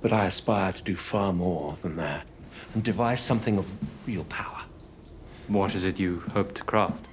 But I aspire to do far more than that, and devise something of real power. What is it you hope to craft?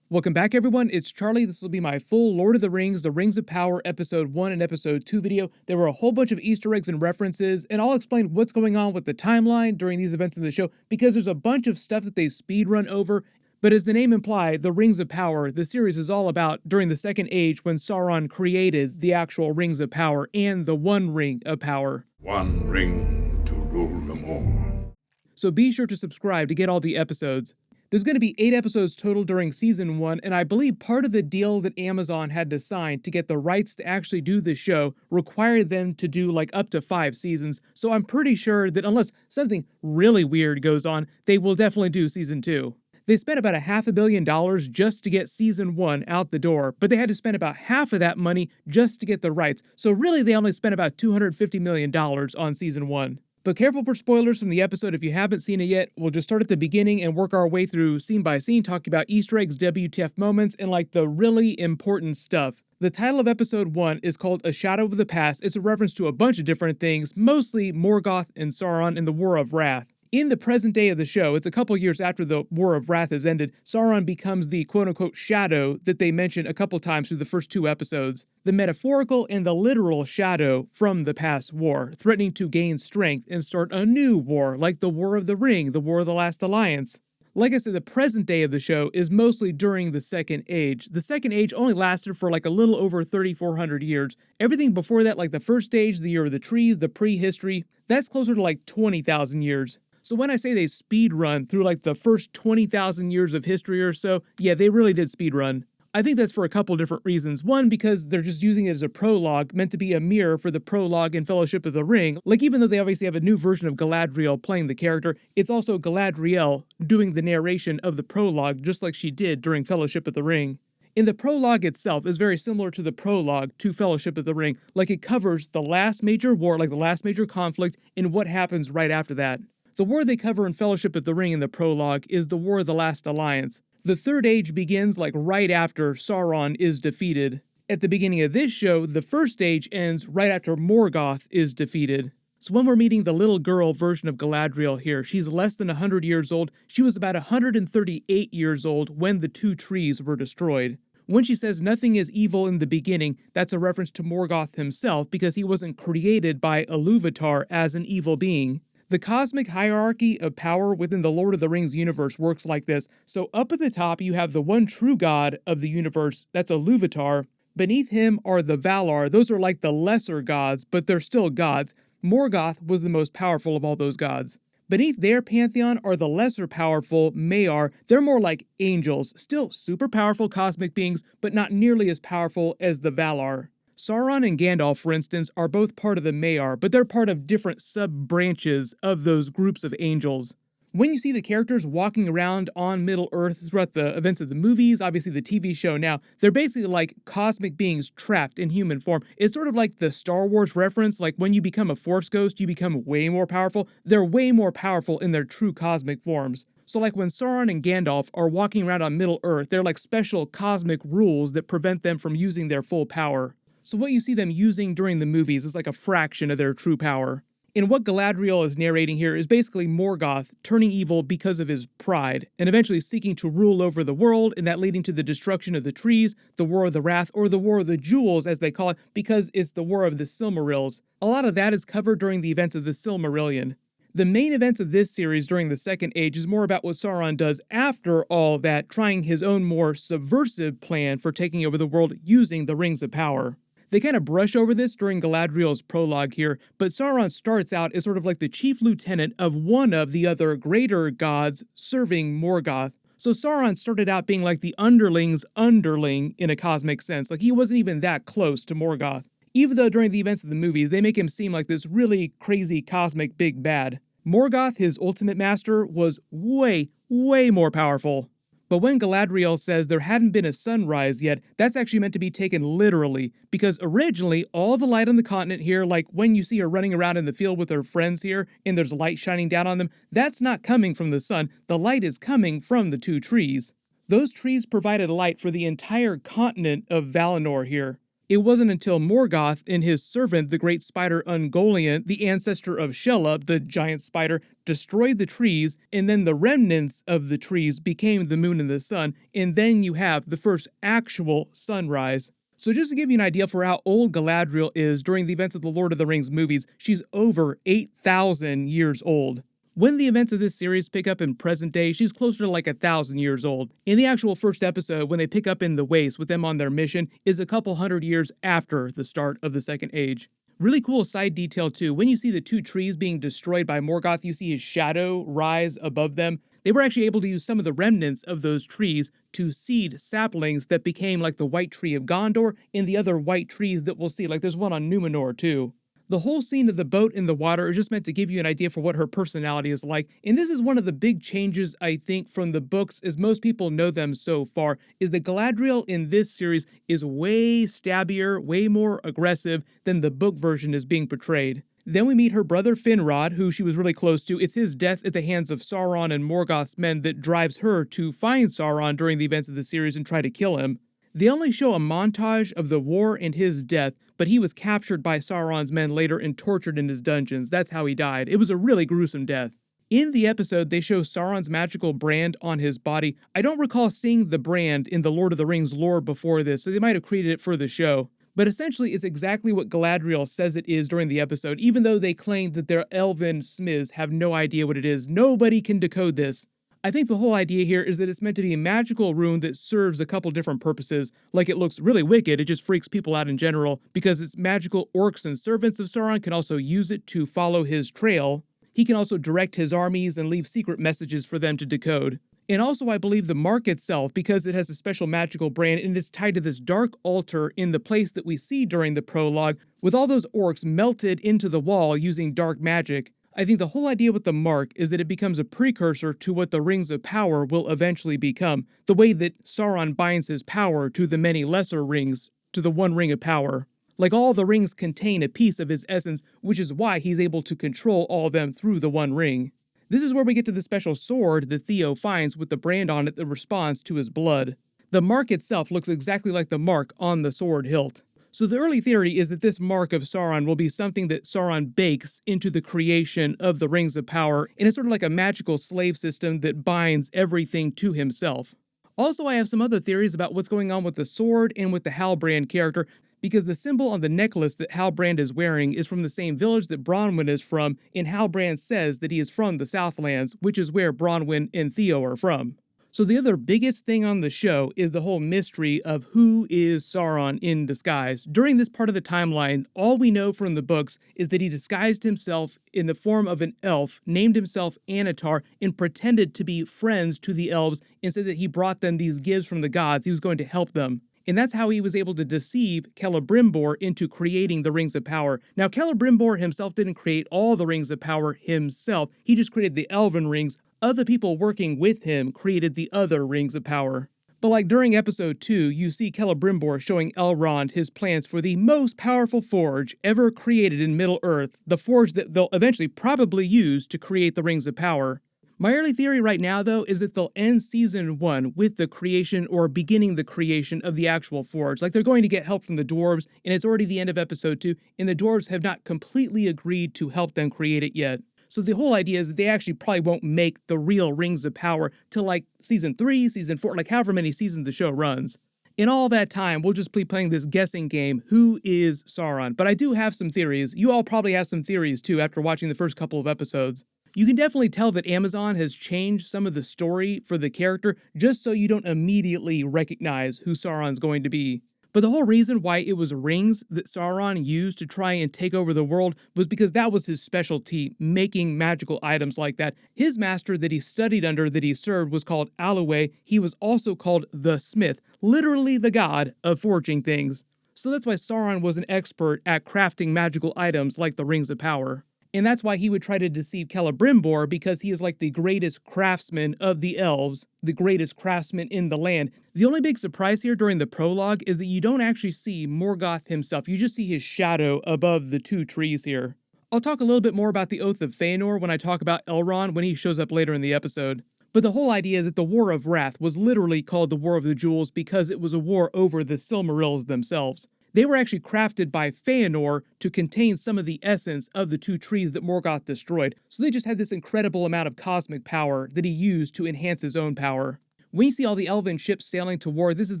Welcome back, everyone. It's Charlie. This will be my full Lord of the Rings, The Rings of Power, Episode 1 and Episode 2 video. There were a whole bunch of Easter eggs and references, and I'll explain what's going on with the timeline during these events in the show, because there's a bunch of stuff that they speedrun over. But as the name implied, the Rings of Power, the series is all about during the Second Age when Sauron created the actual Rings of Power and the One Ring of Power. One ring to rule them all. So be sure to subscribe to get all the episodes. There's going to be 8 episodes total during Season 1, and I believe part of the deal that Amazon had to sign to get the rights to actually do the show required them to do like up to 5 seasons, so I'm pretty sure that unless something really weird goes on, they will definitely do Season 2. They spent about $500 million just to get Season 1 out the door, but they had to spend about half of that money just to get the rights, so really they only spent about $250 million on Season 1. But careful for spoilers from the episode if you haven't seen it yet. We'll just start at the beginning and work our way through scene by scene, talking about Easter eggs, WTF moments, and like the really important stuff. The title of Episode 1 is called A Shadow of the Past. It's a reference to a bunch of different things, mostly Morgoth and Sauron and the War of Wrath. In the present day of the show, it's a couple years after the War of Wrath has ended, Sauron becomes the quote-unquote shadow that they mention a couple times through the first 2 episodes. The metaphorical and the literal shadow from the past war, threatening to gain strength and start a new war, like the War of the Ring, the War of the Last Alliance. Like I said, the present day of the show is mostly during the Second Age. The Second Age only lasted for like a little over 3,400 years. Everything before that, like the First Age, the Year of the Trees, the prehistory, that's closer to like 20,000 years. So when I say they speed run through like the first 20,000 years of history or so, yeah, they really did speed run. I think that's for a couple different reasons. One, because they're just using it as a prologue, meant to be a mirror for the prologue in Fellowship of the Ring. Like, even though they obviously have a new version of Galadriel playing the character, it's also Galadriel doing the narration of the prologue, just like she did during Fellowship of the Ring. In the prologue itself is very similar to the prologue to Fellowship of the Ring. Like, it covers the last major war, like the last major conflict, and what happens right after that. The war they cover in Fellowship of the Ring in the prologue is the War of the Last Alliance. The Third Age begins like right after Sauron is defeated. At the beginning of this show, the First Age ends right after Morgoth is defeated. So when we're meeting the little girl version of Galadriel here, she's less than 100 years old. She was about 138 years old when the 2 trees were destroyed. When she says nothing is evil in the beginning, that's a reference to Morgoth himself because he wasn't created by Iluvatar as an evil being. The cosmic hierarchy of power within the Lord of the Rings universe works like this. So up at the top, you have the one true god of the universe, that's Iluvatar. Beneath him are the Valar. Those are like the lesser gods, but they're still gods. Morgoth was the most powerful of all those gods. Beneath their pantheon are the lesser powerful Maiar. They're more like angels, still super powerful cosmic beings, but not nearly as powerful as the Valar. Sauron and Gandalf, for instance, are both part of the Maiar, but they're part of different sub-branches of those groups of angels. When you see the characters walking around on Middle-earth throughout the events of the movies, obviously the TV show now, they're basically like cosmic beings trapped in human form. It's sort of like the Star Wars reference, like when you become a Force ghost, you become way more powerful. They're way more powerful in their true cosmic forms. So like when Sauron and Gandalf are walking around on Middle-earth, they're like special cosmic rules that prevent them from using their full power. So what you see them using during the movies is like a fraction of their true power. And what Galadriel is narrating here is basically Morgoth turning evil because of his pride, and eventually seeking to rule over the world, and that leading to the destruction of the trees, the War of the Wrath, or the War of the Jewels as they call it, because it's the War of the Silmarils. A lot of that is covered during the events of the Silmarillion. The main events of this series during the Second Age is more about what Sauron does after all that, trying his own more subversive plan for taking over the world using the Rings of Power. They kind of brush over this during Galadriel's prologue here, but Sauron starts out as sort of like the chief lieutenant of one of the other greater gods serving Morgoth. So Sauron started out being like the underling's underling in a cosmic sense, like he wasn't even that close to Morgoth. Even though during the events of the movies, they make him seem like this really crazy cosmic big bad. Morgoth, his ultimate master, was way more powerful. But when Galadriel says there hadn't been a sunrise yet, that's actually meant to be taken literally, because originally all the light on the continent here, like when you see her running around in the field with her friends here, and there's light shining down on them, that's not coming from the sun. The light is coming from the 2 trees. Those trees provided light for the entire continent of Valinor here. It wasn't until Morgoth and his servant, the great spider Ungoliant, the ancestor of Shelob, the giant spider, destroyed the trees, and then the remnants of the trees became the moon and the sun, and then you have the first actual sunrise. So just to give you an idea for how old Galadriel is during the events of the Lord of the Rings movies, she's over 8,000 years old. When the events of this series pick up in present day, she's closer to like 1,000 years old. In the actual first episode, when they pick up in the Waste with them on their mission, is a couple hundred years after the start of the Second Age. Really cool side detail too, when you see the two trees being destroyed by Morgoth, you see his shadow rise above them. They were actually able to use some of the remnants of those trees to seed saplings that became like the White Tree of Gondor and the other white trees that we'll see, like there's one on Numenor too. The whole scene of the boat in the water is just meant to give you an idea for what her personality is like, and this is one of the big changes, I think, from the books, as most people know them so far, is that Galadriel in this series is way stabbier, way more aggressive than the book version is being portrayed. Then we meet her brother Finrod, who she was really close to. It's his death at the hands of Sauron and Morgoth's men that drives her to find Sauron during the events of the series and try to kill him. They only show a montage of the war and his death, but he was captured by Sauron's men later and tortured in his dungeons. That's how he died. It was a really gruesome death. In the episode, they show Sauron's magical brand on his body. I don't recall seeing the brand in the Lord of the Rings lore before this, so they might have created it for the show. But essentially, it's exactly what Galadriel says it is during the episode, even though they claim that their elven smiths have no idea what it is. Nobody can decode this. I think the whole idea here is that it's meant to be a magical rune that serves a couple different purposes. Like, it looks really wicked, it just freaks people out in general, because its magical orcs and servants of Sauron can also use it to follow his trail. He can also direct his armies and leave secret messages for them to decode. And also, I believe the mark itself, because it has a special magical brand and it's tied to this dark altar in the place that we see during the prologue, with all those orcs melted into the wall using dark magic. I think the whole idea with the mark is that it becomes a precursor to what the Rings of Power will eventually become, the way that Sauron binds his power to the many lesser rings, to the one ring of power. Like, all the rings contain a piece of his essence, which is why he's able to control all of them through the one ring. This is where we get to the special sword that Theo finds with the brand on it that responds to his blood. The mark itself looks exactly like the mark on the sword hilt. So the early theory is that this mark of Sauron will be something that Sauron bakes into the creation of the Rings of Power, and it's sort of like a magical slave system that binds everything to himself. Also, I have some other theories about what's going on with the sword and with the Halbrand character, because the symbol on the necklace that Halbrand is wearing is from the same village that Bronwyn is from, and Halbrand says that he is from the Southlands, which is where Bronwyn and Theo are from. So the other biggest thing on the show is the whole mystery of who is Sauron in disguise. During this part of the timeline, all we know from the books is that he disguised himself in the form of an elf, named himself Anatar, and pretended to be friends to the elves and said that he brought them these gifts from the gods. He was going to help them. And that's how he was able to deceive Celebrimbor into creating the Rings of Power. Now, Celebrimbor himself didn't create all the Rings of Power himself. He just created the Elven Rings. Other people working with him created the other Rings of Power. But like during episode 2, you see Celebrimbor showing Elrond his plans for the most powerful forge ever created in Middle-earth, the forge that they'll eventually probably use to create the Rings of Power. My early theory right now, though, is that they'll end Season 1 with the creation or beginning the creation of the actual forge. Like, they're going to get help from the dwarves, and it's already the end of episode 2, and the dwarves have not completely agreed to help them create it yet. So the whole idea is that they actually probably won't make the real Rings of Power till like Season 3, Season 4, like however many seasons the show runs. In all that time, we'll just be playing this guessing game, who is Sauron? But I do have some theories. You all probably have some theories too after watching the first couple of episodes. You can definitely tell that Amazon has changed some of the story for the character just so you don't immediately recognize who Sauron's going to be. But the whole reason why it was rings that Sauron used to try and take over the world was because that was his specialty, making magical items like that. His master that he studied under, that he served, was called Alloy. He was also called the Smith, literally the god of forging things. So that's why Sauron was an expert at crafting magical items like the Rings of Power. And that's why he would try to deceive Celebrimbor, because he is like the greatest craftsman of the elves, the greatest craftsman in the land. The only big surprise here during the prologue is that you don't actually see Morgoth himself. You just see his shadow above the two trees here. I'll talk a little bit more about the Oath of Feanor when I talk about Elrond when he shows up later in the episode. But the whole idea is that the War of Wrath was literally called the War of the Jewels because it was a war over the Silmarils themselves. They were actually crafted by Feanor to contain some of the essence of the two trees that Morgoth destroyed, so they just had this incredible amount of cosmic power that he used to enhance his own power. When you see all the elven ships sailing to war, this is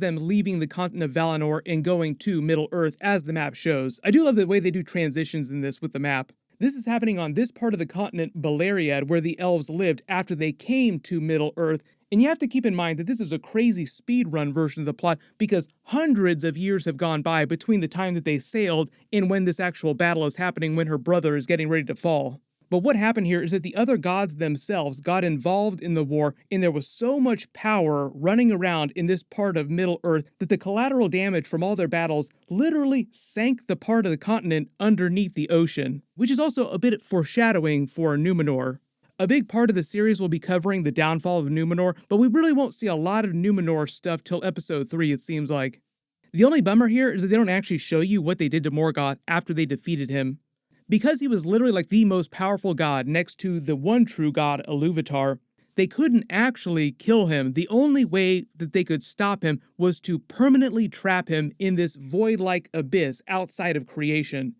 them leaving the continent of Valinor and going to Middle-earth, as the map shows. I do love the way they do transitions in this with the map. This is happening on this part of the continent, Beleriand, where the elves lived after they came to Middle-earth. And you have to keep in mind that this is a crazy speedrun version of the plot because hundreds of years have gone by between the time that they sailed and when this actual battle is happening when her brother is getting ready to fall. But what happened here is that the other gods themselves got involved in the war, and there was so much power running around in this part of Middle-earth that the collateral damage from all their battles literally sank the part of the continent underneath the ocean, which is also a bit foreshadowing for Numenor. A big part of the series will be covering the downfall of Numenor, but we really won't see a lot of Numenor stuff till episode 3, it seems like. The only bummer here is that they don't actually show you what they did to Morgoth after they defeated him. Because he was literally like the most powerful god next to the one true god, Iluvatar, they couldn't actually kill him. The only way that they could stop him was to permanently trap him in this void-like abyss outside of creation.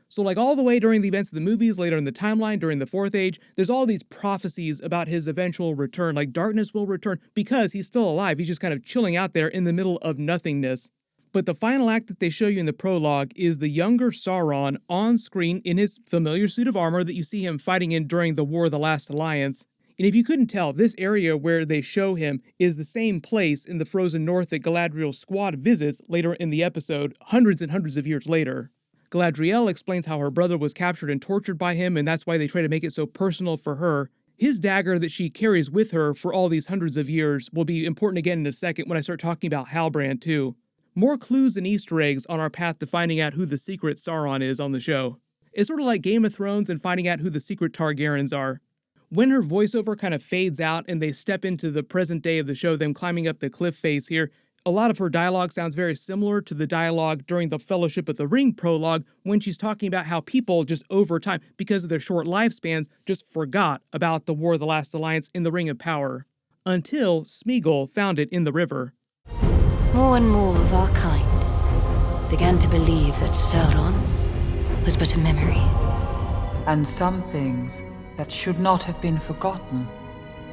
So like all the way during the events of the movies, later in the timeline, during the Fourth Age, there's all these prophecies about his eventual return, like darkness will return because he's still alive. He's just kind of chilling out there in the middle of nothingness. But the final act that they show you in the prologue is the younger Sauron on screen in his familiar suit of armor that you see him fighting in during the War of the Last Alliance. And if you couldn't tell, this area where they show him is the same place in the frozen north that Galadriel's squad visits later in the episode, hundreds and hundreds of years later. Galadriel explains how her brother was captured and tortured by him, and that's why they try to make it so personal for her. His dagger that she carries with her for all these hundreds of years will be important again in a second when I start talking about Halbrand too. More clues and Easter eggs on our path to finding out who the secret Sauron is on the show. It's sort of like Game of Thrones and finding out who the secret Targaryens are. When her voiceover kind of fades out and they step into the present day of the show, them climbing up the cliff face here, a lot of her dialogue sounds very similar to the dialogue during the Fellowship of the Ring prologue when she's talking about how people just over time, because of their short lifespans, just forgot about the War of the Last Alliance in the Ring of Power. Until Smeagol found it in the river. More and more of our kind began to believe that Sauron was but a memory. And some things that should not have been forgotten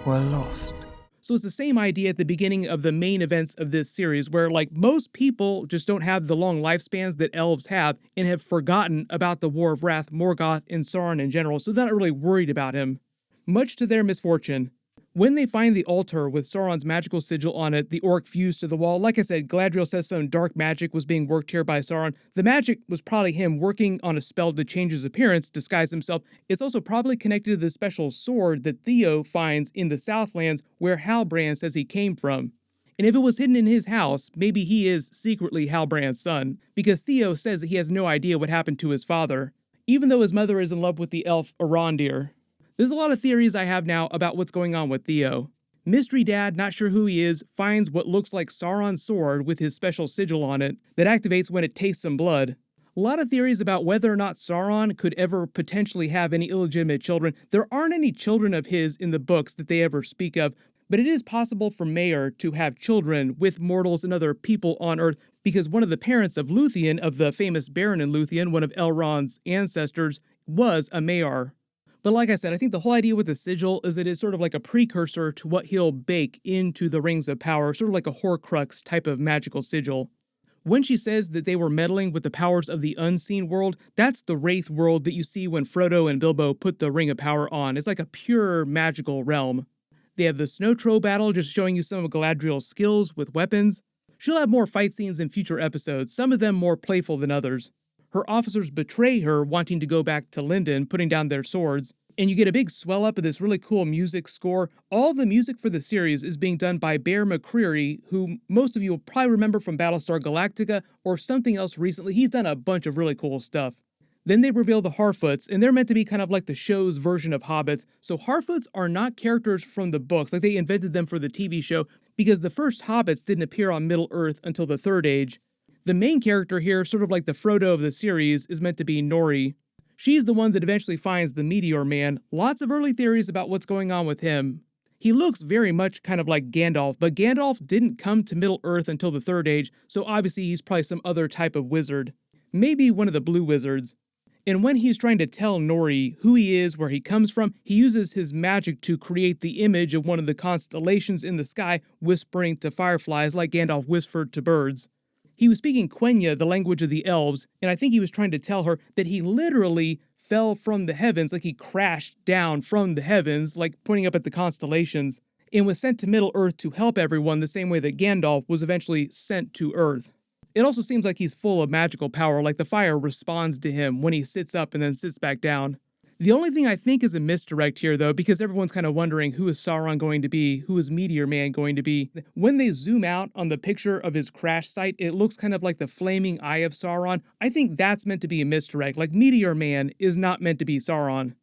were lost. So it's the same idea at the beginning of the main events of this series, where like most people just don't have the long lifespans that elves have and have forgotten about the War of Wrath, Morgoth, and Sauron in general, so they're not really worried about him. Much to their misfortune. When they find the altar with Sauron's magical sigil on it, the orc fused to the wall. Like I said, Galadriel says some dark magic was being worked here by Sauron. The magic was probably him working on a spell to change his appearance, disguise himself. It's also probably connected to the special sword that Theo finds in the Southlands where Halbrand says he came from. And if it was hidden in his house, maybe he is secretly Halbrand's son, because Theo says that he has no idea what happened to his father, even though his mother is in love with the elf Arondir. There's a lot of theories I have now about what's going on with Theo. Mystery Dad, not sure who he is, finds what looks like Sauron's sword with his special sigil on it that activates when it tastes some blood. A lot of theories about whether or not Sauron could ever potentially have any illegitimate children. There aren't any children of his in the books that they ever speak of, but it is possible for Maer to have children with mortals and other people on Earth because one of the parents of Luthien, of the famous Baron in Luthien, one of Elrond's ancestors, was a Maer. But like I said, I think the whole idea with the sigil is that it's sort of like a precursor to what he'll bake into the Rings of Power, sort of like a Horcrux type of magical sigil. When she says that they were meddling with the powers of the unseen world, that's the Wraith world that you see when Frodo and Bilbo put the Ring of Power on. It's like a pure magical realm. They have the Snow Troll battle, just showing you some of Galadriel's skills with weapons. She'll have more fight scenes in future episodes, some of them more playful than others. Her officers betray her, wanting to go back to Lindon, putting down their swords, and you get a big swell up of this really cool music score. All the music for the series is being done by Bear McCreary, who most of you will probably remember from Battlestar Galactica or something else recently. He's done a bunch of really cool stuff. Then they reveal the Harfoots, and they're meant to be kind of like the show's version of Hobbits. So Harfoots are not characters from the books, like they invented them for the TV show, because the first Hobbits didn't appear on Middle-earth until the Third Age. The main character here, sort of like the Frodo of the series, is meant to be Nori. She's the one that eventually finds the Meteor Man. Lots of early theories about what's going on with him. He looks very much kind of like Gandalf, but Gandalf didn't come to Middle-earth until the Third Age, so obviously he's probably some other type of wizard. Maybe one of the blue wizards. And when he's trying to tell Nori who he is, where he comes from, he uses his magic to create the image of one of the constellations in the sky, whispering to fireflies like Gandalf whispered to birds. He was speaking Quenya, the language of the elves, and I think he was trying to tell her that he literally fell from the heavens, like he crashed down from the heavens, like pointing up at the constellations, and was sent to Middle-earth to help everyone the same way that Gandalf was eventually sent to Earth. It also seems like he's full of magical power, like the fire responds to him when he sits up and then sits back down. The only thing I think is a misdirect here, though, because everyone's kind of wondering who is Sauron going to be, who is Meteor Man going to be. When they zoom out on the picture of his crash site, it looks kind of like the flaming eye of Sauron. I think that's meant to be a misdirect, like Meteor Man is not meant to be Sauron.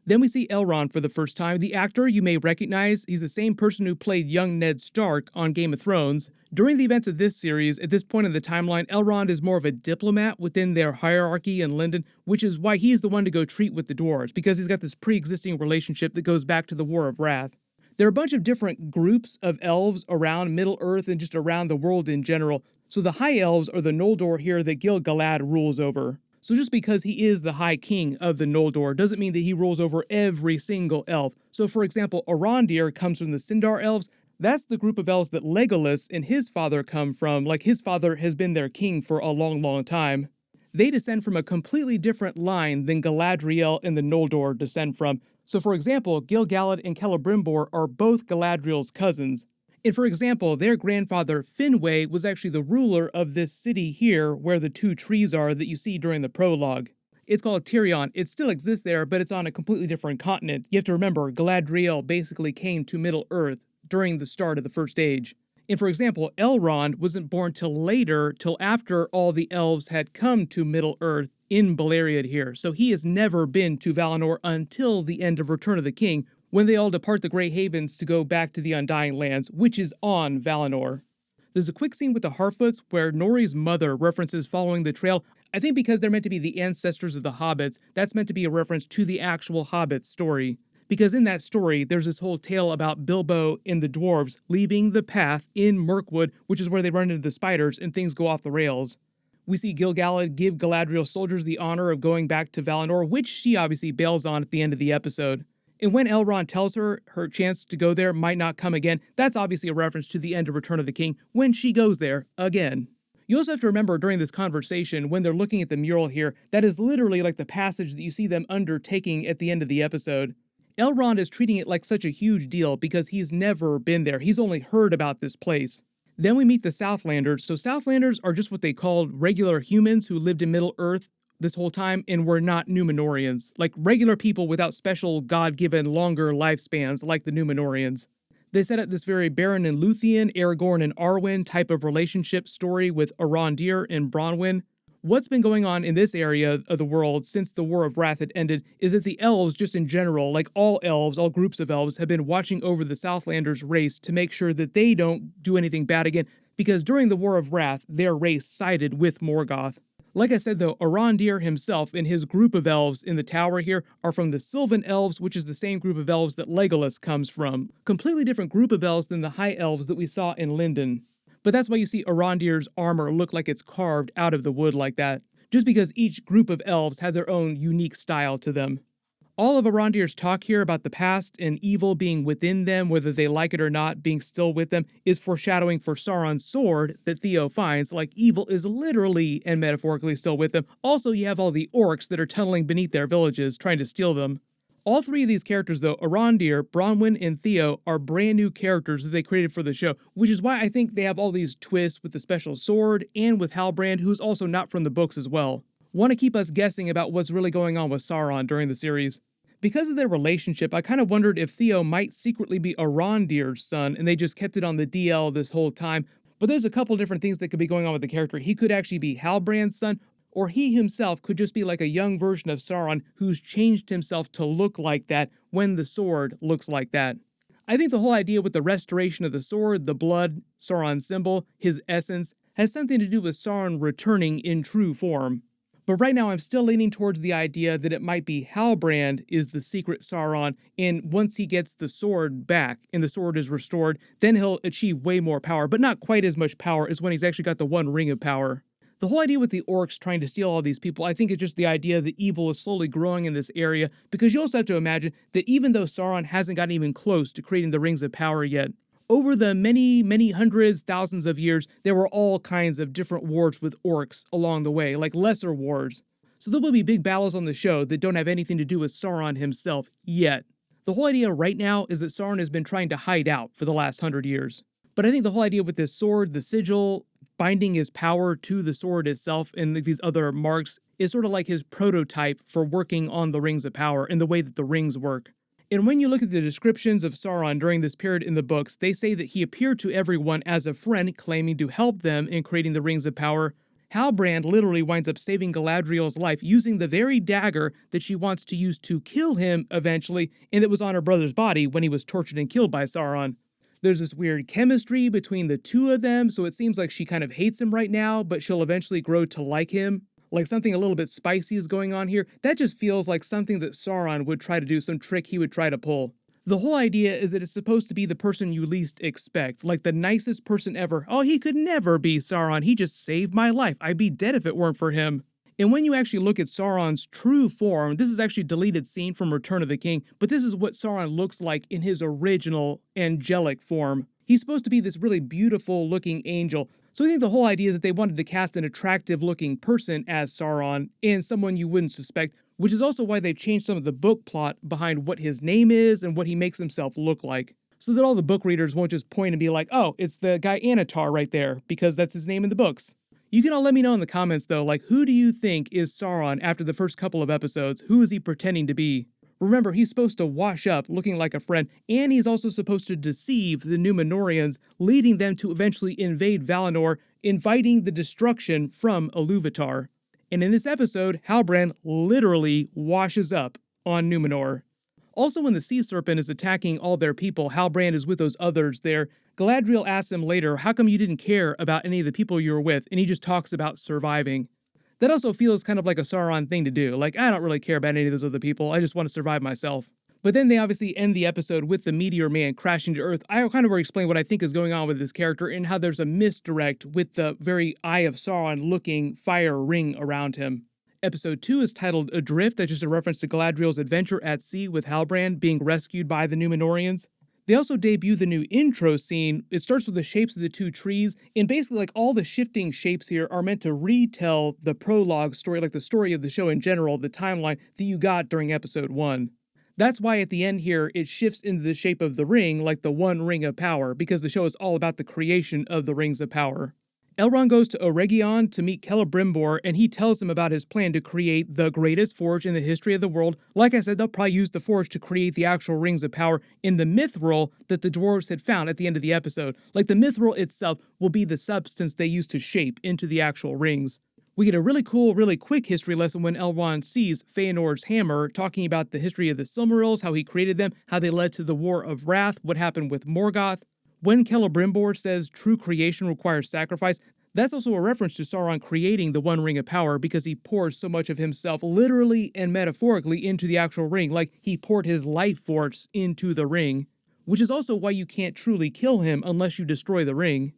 Then we see Elrond for the first time. The actor you may recognize, he's the same person who played young Ned Stark on Game of Thrones. During the events of this series, at this point in the timeline, Elrond is more of a diplomat within their hierarchy in Lindon, which is why he's the one to go treat with the dwarves, because he's got this pre-existing relationship that goes back to the War of Wrath. There are a bunch of different groups of elves around Middle-earth and just around the world in general, so the High Elves are the Noldor here that Gil-galad rules over. So just because he is the High King of the Noldor doesn't mean that he rules over every single elf. So for example, Arondir comes from the Sindar elves. That's the group of elves that Legolas and his father come from, like his father has been their king for a long, long time. They descend from a completely different line than Galadriel and the Noldor descend from. So for example, Gil-galad and Celebrimbor are both Galadriel's cousins. And for example, their grandfather Finwë was actually the ruler of this city here where the two trees are that you see during the prologue. It's called Tirion. It still exists there, but it's on a completely different continent. You have to remember, Galadriel basically came to Middle-earth during the start of the First Age. And for example, Elrond wasn't born till later, till after all the elves had come to Middle-earth in Beleriand here. So he has never been to Valinor until the end of Return of the King, when they all depart the Grey Havens to go back to the Undying Lands, which is on Valinor. There's a quick scene with the Harfoots where Nori's mother references following the trail. I think because they're meant to be the ancestors of the Hobbits, that's meant to be a reference to the actual Hobbit story. Because in that story, there's this whole tale about Bilbo and the dwarves leaving the path in Mirkwood, which is where they run into the spiders and things go off the rails. We see Gil-galad give Galadriel's soldiers the honor of going back to Valinor, which she obviously bails on at the end of the episode. And when Elrond tells her her chance to go there might not come again, that's obviously a reference to the end of Return of the King when she goes there again. You also have to remember during this conversation, when they're looking at the mural here, that is literally like the passage that you see them undertaking at the end of the episode. Elrond is treating it like such a huge deal because he's never been there. He's only heard about this place. Then we meet the Southlanders. So Southlanders are just what they called regular humans who lived in Middle-earth this whole time and were not Numenorians, like regular people without special God-given longer lifespans like the Numenorians. They set up this very Beren and Luthien, Aragorn and Arwen type of relationship story with Arondir and Bronwyn. What's been going on in this area of the world since the War of Wrath had ended is that the elves, just in general, like all elves, all groups of elves, have been watching over the Southlanders' race to make sure that they don't do anything bad again, because during the War of Wrath, their race sided with Morgoth. Like I said though, Arondir himself and his group of elves in the tower here are from the Sylvan Elves, which is the same group of elves that Legolas comes from. Completely different group of elves than the High Elves that we saw in Lindon. But that's why you see Arondir's armor look like it's carved out of the wood like that, just because each group of elves had their own unique style to them. All of Arondir's talk here about the past and evil being within them, whether they like it or not, being still with them, is foreshadowing for Sauron's sword that Theo finds, like evil is literally and metaphorically still with them. Also, you have all the orcs that are tunneling beneath their villages, trying to steal them. All three of these characters, though, Arondir, Bronwyn, and Theo, are brand new characters that they created for the show, which is why I think they have all these twists with the special sword and with Halbrand, who's also not from the books as well. Want to keep us guessing about what's really going on with Sauron during the series. Because of their relationship, I kind of wondered if Theo might secretly be Arondir's son, and they just kept it on the DL this whole time. But there's a couple different things that could be going on with the character. He could actually be Halbrand's son, or he himself could just be like a young version of Sauron who's changed himself to look like that when the sword looks like that. I think the whole idea with the restoration of the sword, the blood, Sauron's symbol, his essence, has something to do with Sauron returning in true form. But right now I'm still leaning towards the idea that it might be Halbrand is the secret Sauron, and once he gets the sword back and the sword is restored, then he'll achieve way more power, but not quite as much power as when he's actually got the One Ring of Power. The whole idea with the orcs trying to steal all these people, I think it's just the idea that evil is slowly growing in this area, because you also have to imagine that even though Sauron hasn't gotten even close to creating the Rings of Power yet, over the many hundreds, thousands of years, there were all kinds of different wars with orcs along the way, like lesser wars. So there will be big battles on the show that don't have anything to do with Sauron himself yet. The whole idea right now is that Sauron has been trying to hide out for the last 100 years. But I think the whole idea with this sword, the sigil, binding his power to the sword itself and these other marks is sort of like his prototype for working on the Rings of Power and the way that the rings work. And when you look at the descriptions of Sauron during this period in the books, they say that he appeared to everyone as a friend, claiming to help them in creating the Rings of Power. Halbrand literally winds up saving Galadriel's life using the very dagger that she wants to use to kill him eventually, and that was on her brother's body when he was tortured and killed by Sauron. There's this weird chemistry between the two of them, so it seems like she kind of hates him right now, but she'll eventually grow to like him. Like something a little bit spicy is going on here. That just feels like something that Sauron would try to do, some trick he would try to pull. The whole idea is that it's supposed to be the person you least expect, like the nicest person ever. Oh, he could never be Sauron. He just saved my life. I'd be dead if it weren't for him. And when you actually look at Sauron's true form, this is actually a deleted scene from Return of the King, but this is what Sauron looks like in his original angelic form. He's supposed to be this really beautiful looking angel. So I think the whole idea is that they wanted to cast an attractive looking person as Sauron and someone you wouldn't suspect, which is also why they've changed some of the book plot behind what his name is and what he makes himself look like. So that all the book readers won't just point and be like, oh, it's the guy Anatar right there, because that's his name in the books. You can all let me know in the comments though, like who do you think is Sauron after the first couple of episodes? Who is he pretending to be? Remember, he's supposed to wash up looking like a friend, and he's also supposed to deceive the Numenorians, leading them to eventually invade Valinor, inviting the destruction from Iluvatar. And in this episode, Halbrand literally washes up on Numenor. Also, when the sea serpent is attacking all their people, Halbrand is with those others there. Galadriel asks him later, how come you didn't care about any of the people you were with? And he just talks about surviving. That also feels kind of like a Sauron thing to do. Like, I don't really care about any of those other people. I just want to survive myself. But then they obviously end the episode with the Meteor Man crashing to Earth. I kind of already explained what I think is going on with this character and how there's a misdirect with the very Eye of Sauron looking fire ring around him. Episode 2 is titled Adrift. That's just a reference to Galadriel's adventure at sea with Halbrand being rescued by the Numenorians. They also debut the new intro scene. It starts with the shapes of the two trees, and basically like all the shifting shapes here are meant to retell the prologue story, like the story of the show in general, the timeline that you got during episode 1. That's why at the end here, it shifts into the shape of the ring, like the One Ring of Power, because the show is all about the creation of the Rings of Power. Elrond goes to Eregion to meet Celebrimbor, and he tells him about his plan to create the greatest forge in the history of the world. Like I said, they'll probably use the forge to create the actual Rings of Power in the mithril that the dwarves had found at the end of the episode. Like the mithril itself will be the substance they use to shape into the actual rings. We get a really cool, really quick history lesson when Elrond sees Feanor's hammer, talking about the history of the Silmarils, how he created them, how they led to the War of Wrath, what happened with Morgoth. When Celebrimbor says true creation requires sacrifice, that's also a reference to Sauron creating the One Ring of Power because he pours so much of himself literally and metaphorically into the actual ring, like he poured his life force into the ring, which is also why you can't truly kill him unless you destroy the ring.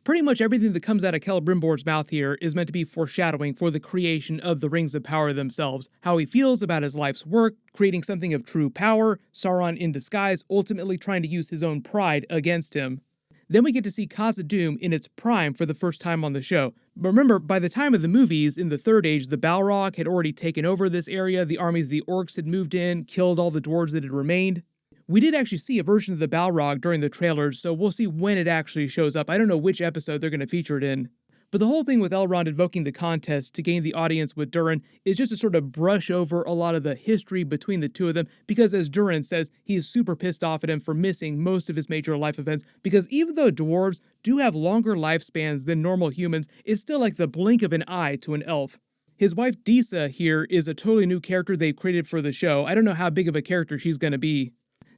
Pretty much everything that comes out of Celebrimbor's mouth here is meant to be foreshadowing for the creation of the Rings of Power themselves, how he feels about his life's work, creating something of true power, Sauron in disguise, ultimately trying to use his own pride against him. Then we get to see Khazad-dûm in its prime for the first time on the show. But remember, by the time of the movies, in the Third Age, the Balrog had already taken over this area, the armies of the orcs had moved in, killed all the dwarves that had remained. We did actually see a version of the Balrog during the trailers, so we'll see when it actually shows up. I don't know which episode they're going to feature it in. But the whole thing with Elrond invoking the contest to gain the audience with Durin is just to sort of brush over a lot of the history between the two of them, because as Durin says, he's super pissed off at him for missing most of his major life events, because even though dwarves do have longer lifespans than normal humans, it's still like the blink of an eye to an elf. His wife Disa here is a totally new character they've created for the show. I don't know how big of a character she's going to be.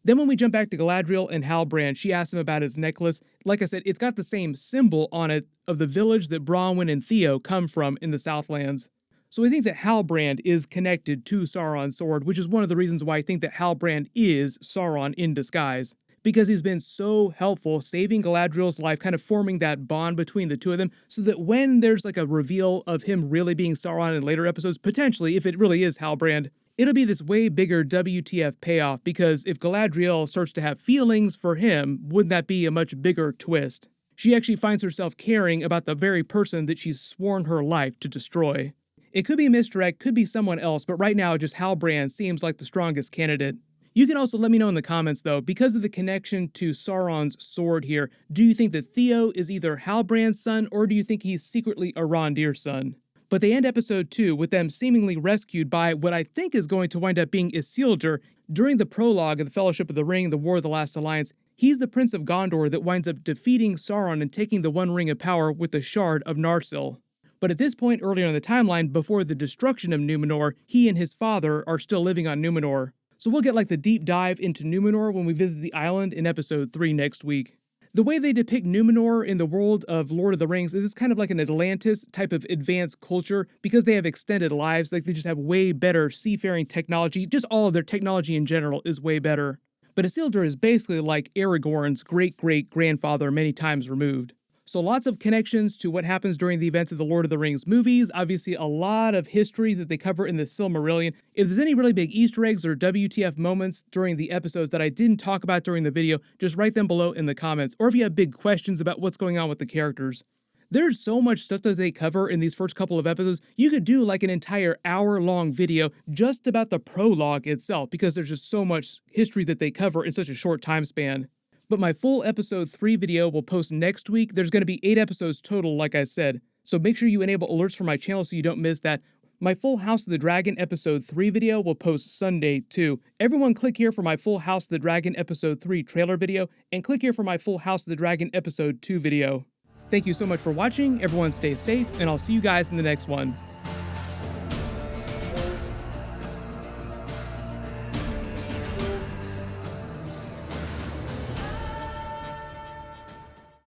Then when we jump back to Galadriel and Halbrand, she asks him about his necklace. Like I said, it's got the same symbol on it of the village that Bronwyn and Theo come from in the Southlands. So I think that Halbrand is connected to Sauron's sword, which is one of the reasons why I think that Halbrand is Sauron in disguise. Because he's been so helpful saving Galadriel's life, kind of forming that bond between the two of them, so that when there's like a reveal of him really being Sauron in later episodes, potentially, if it really is Halbrand, it'll be this way bigger WTF payoff, because if Galadriel starts to have feelings for him, wouldn't that be a much bigger twist? She actually finds herself caring about the very person that she's sworn her life to destroy. It could be misdirect, could be someone else, but right now just Halbrand seems like the strongest candidate. You can also let me know in the comments though, because of the connection to Sauron's sword here, do you think that Theo is either Halbrand's son, or do you think he's secretly Arondir's son? But they end episode 2 with them seemingly rescued by what I think is going to wind up being Isildur. During the prologue of the Fellowship of the Ring, the War of the Last Alliance, he's the Prince of Gondor that winds up defeating Sauron and taking the One Ring of Power with the Shard of Narsil. But at this point earlier in the timeline, before the destruction of Numenor, he and his father are still living on Numenor. So we'll get like the deep dive into Numenor when we visit the island in episode 3 next week. The way they depict Numenor in the world of Lord of the Rings is it's kind of like an Atlantis type of advanced culture, because they have extended lives, like they just have way better seafaring technology, just all of their technology in general is way better. But Isildur is basically like Aragorn's great-great-grandfather many times removed. So lots of connections to what happens during the events of the Lord of the Rings movies, obviously a lot of history that they cover in the Silmarillion. If there's any really big Easter eggs or WTF moments during the episodes that I didn't talk about during the video, just write them below in the comments, or if you have big questions about what's going on with the characters. There's so much stuff that they cover in these first couple of episodes, you could do like an entire hour-long video just about the prologue itself, because there's just so much history that they cover in such a short time span. But my full episode 3 video will post next week. There's going to be 8 episodes total, like I said. So make sure you enable alerts for my channel so you don't miss that. My full House of the Dragon episode 3 video will post Sunday too. Everyone click here for my full House of the Dragon episode 3 trailer video, and click here for my full House of the Dragon episode 2 video. Thank you so much for watching. Everyone stay safe, and I'll see you guys in the next one.